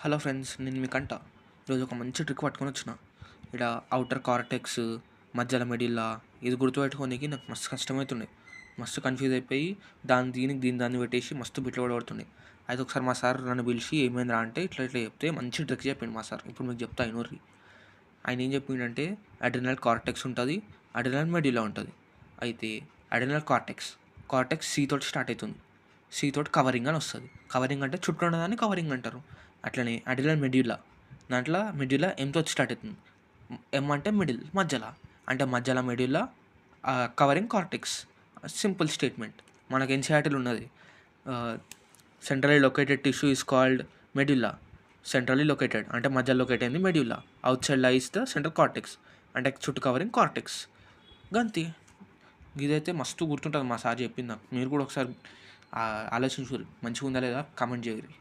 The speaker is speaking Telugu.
హలో ఫ్రెండ్స్, నేను మీ కంట ఈరోజు ఒక మంచి ట్రిక్ పట్టుకొని వచ్చిన. ఇక్కడ ఔటర్ కార్టెక్స్, మధ్యలో మిడిల్లా ఇది గుర్తుపెట్టుకోనికి నాకు మస్తు కష్టమవుతుండే. మస్తు కన్ఫ్యూజ్ అయిపోయి దీన్ని పెట్టేసి మస్తు బిట్లు కూడా పడుతుండే. అయితే ఒకసారి మా సార్ నన్ను పిలిచి ఏమైందిరా అంటే ఇట్లా ఇట్లా చెప్తే మంచి ట్రిక్ చెప్పిండు మా సార్. ఇప్పుడు మీకు చెప్తా ఇనూర్రి. ఆయన ఏం చెప్పిండంటే అడ్రినల్ కార్టెక్స్ ఉంటుంది, అడ్రినల్ మెడ్యులా ఉంటుంది. అయితే అడ్రినల్ కార్టెక్స్ సి తోటి స్టార్ట్ అవుతుంది. సి తోటి కవరింగ్ అని వస్తుంది. కవరింగ్ అంటే చుట్టూ ఉన్నదాన్ని కవరింగ్ అంటారు. అట్లనే అడ్రినల్ మెడ్యులా, దాంట్లో మెడ్యులా ఎంతో స్టార్ట్ అవుతుంది. ఎం అంటే మిడిల్, మధ్యలో అంటే మధ్యలో medulla, covering cortex. Simple statement. మనకి ఎన్సీఆర్టీలో ఉన్నది, centrally located tissue is called medulla. Centrally located అంటే మధ్యలో లొకేట్ అయింది medulla. Out side lies the central cortex అంటే చుట్టూ కవరింగ్ కార్టెక్స్. గంతి ఇదైతే మస్తు గుర్తుంటుంది. మా సార్ చెప్పింది నాకు. మీరు కూడా ఒకసారి ఆలోచించుర్రి, మంచిగా ఉందా లేదా కామెంట్ చేయరు.